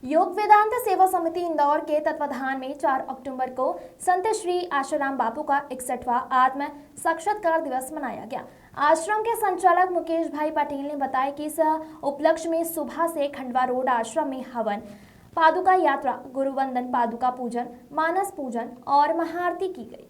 योग वेदांत सेवा समिति इंदौर के तत्वाधान में 4 अक्टूबर को संत श्री आशाराम बापू का 61वां आत्म साक्षात्कार दिवस मनाया गया। आश्रम के संचालक मुकेश भाई पटेल ने बताया कि इस उपलक्ष्य में सुबह से खंडवा रोड आश्रम में हवन, पादुका यात्रा, गुरुवंदन, पादुका पूजन, मानस पूजन और महाआरती की गई।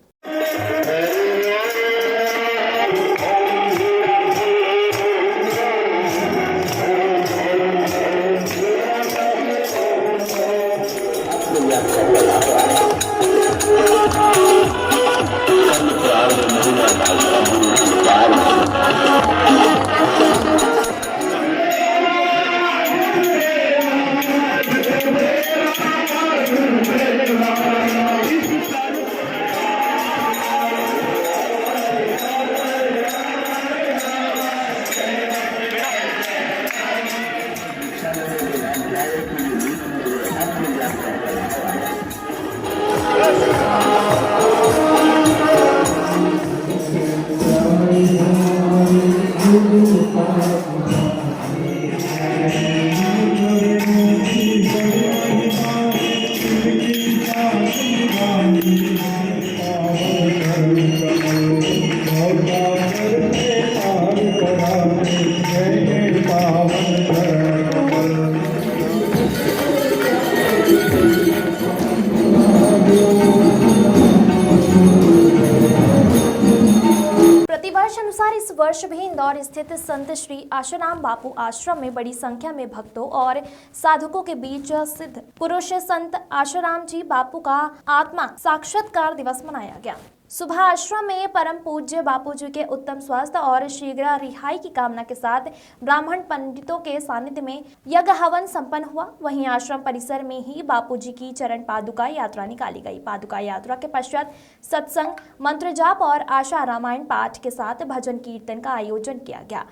प्रतिवर्ष अनुसार इस वर्ष भी इंदौर स्थित संत श्री आशाराम बापू आश्रम में बड़ी संख्या में भक्तों और साधकों के बीच सिद्ध पुरुष संत आशाराम जी बापू का आत्मा साक्षात्कार दिवस मनाया गया। सुबह आश्रम में परम पूज्य बापू जी के उत्तम स्वास्थ्य और शीघ्र रिहाई की कामना के साथ ब्राह्मण पंडितों के सानिध्य में यज्ञ हवन संपन्न हुआ। वहीं आश्रम परिसर में ही बापू जी की चरण पादुका यात्रा निकाली गई। पादुका यात्रा के पश्चात सत्संग, मंत्र जाप और आशा रामायण पाठ के साथ भजन कीर्तन का आयोजन किया गया।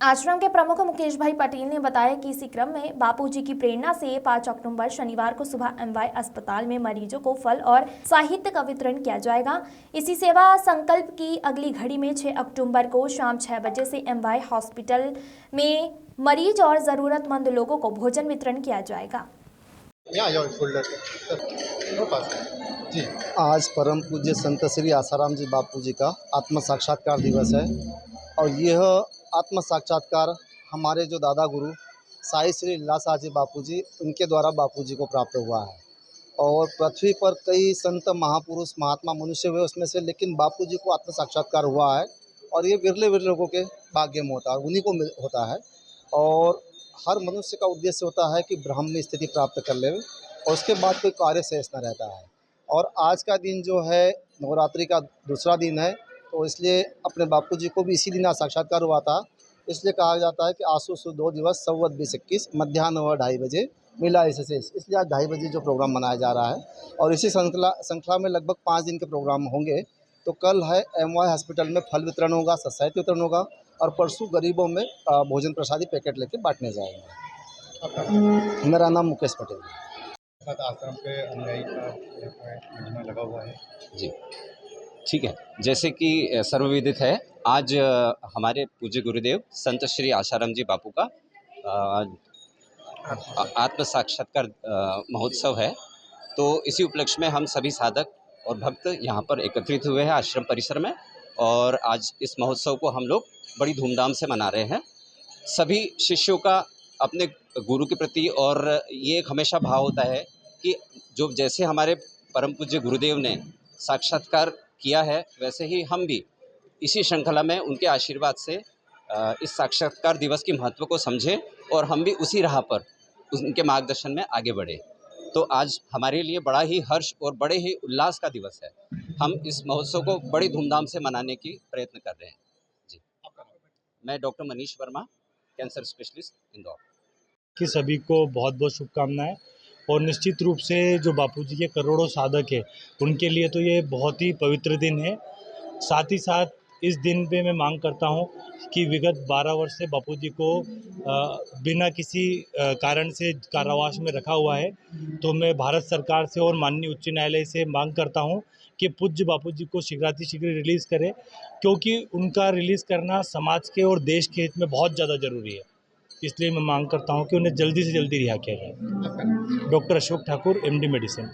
आश्रम के प्रमुख मुकेश भाई पटेल ने बताया कि इसी क्रम में बापू जी की प्रेरणा से 5 अक्टूबर शनिवार को सुबह एमवाय अस्पताल में मरीजों को फल और साहित्य का वितरण किया जाएगा। इसी सेवा संकल्प की अगली घड़ी में 6 अक्टूबर को शाम 6 बजे से एमवाय हॉस्पिटल में मरीज और जरूरतमंद लोगों को भोजन वितरण किया जाएगा। जी, आज परम पूज्य संत श्री आशाराम जी बापू जी का आत्म साक्षात्कार दिवस है और यह आत्म साक्षात्कार हमारे जो दादा गुरु साई श्री लीलाशाह जी बापू जी उनके द्वारा बापू जी को प्राप्त हुआ है। और पृथ्वी पर कई संत महापुरुष महात्मा मनुष्य हुए उसमें से, लेकिन बापू जी को आत्म साक्षात्कार हुआ है और ये विरले लोगों के भाग्य में होता है, उन्हीं को होता है। और हर मनुष्य का उद्देश्य होता है कि ब्राह्मणी स्थिति प्राप्त कर ले और उसके बाद कोई कार्य शेष न रहता है। और आज का दिन जो है नवरात्रि का दूसरा दिन है, तो इसलिए अपने बापू जी को भी इसी दिन आज साक्षात्कार हुआ था। इसलिए कहा जाता है कि आसु सुद 2 दिवस संवत 2021 मध्याह्न 2:30 बजे मिला इससे, इसलिए आज 2:30 बजे जो प्रोग्राम मनाया जा रहा है। और इसी श्रृंखला में लगभग 5 दिन के प्रोग्राम होंगे। तो कल है एमवाय हॉस्पिटल में फल वितरण होगा, साहित्य वितरण होगा और परसों गरीबों में भोजन प्रसादी पैकेट लेके बांटने जाएंगे। मेरा नाम मुकेश पटेल है। आश्रम पे अनुयायी का महिमा लगा हुआ है। जी, ठीक है। जैसे कि सर्वविदित है, आज हमारे पूज्य गुरुदेव संत श्री आशाराम जी बापू का आत्म साक्षात्कार महोत्सव है। तो इसी उपलक्ष्य में हम सभी साधक और भक्त यहाँ पर एकत्रित हुए हैं आश्रम परिसर में और आज इस महोत्सव को हम लोग बड़ी धूमधाम से मना रहे हैं। सभी शिष्यों का अपने गुरु के प्रति और ये एक हमेशा भाव होता है कि जो जैसे हमारे परम पूज्य गुरुदेव ने साक्षात्कार किया है, वैसे ही हम भी इसी श्रृंखला में उनके आशीर्वाद से इस साक्षात्कार दिवस की महत्व को समझें और हम भी उसी राह पर उनके मार्गदर्शन में आगे बढ़े। तो आज हमारे लिए बड़ा ही हर्ष और बड़े ही उल्लास का दिवस है। हम इस महोत्सव को बड़ी धूमधाम से मनाने की प्रयत्न कर रहे हैं। जी, मैं doctor Manish Verma, cancer specialist, Indore. कि सभी को बहुत बहुत शुभकामनाएं। और निश्चित रूप से जो बापू जी के करोड़ों साधक हैं उनके लिए तो ये बहुत ही पवित्र दिन है। साथ ही साथ इस दिन पे मैं मांग करता हूँ कि विगत 12 वर्ष से बापू जी को बिना किसी कारण से कारावास में रखा हुआ है। तो मैं भारत सरकार से और माननीय उच्च न्यायालय से मांग करता हूँ कि पूज्य बापू जी को शीघ्रातिशीघ्र रिलीज़ करें, क्योंकि उनका रिलीज़ करना समाज के और देश के हित में बहुत ज़्यादा ज़रूरी है। इसलिए मैं मांग करता हूं कि उन्हें जल्दी से जल्दी रिहा किया जाए। Doctor Ashok Thakur, MD medicine.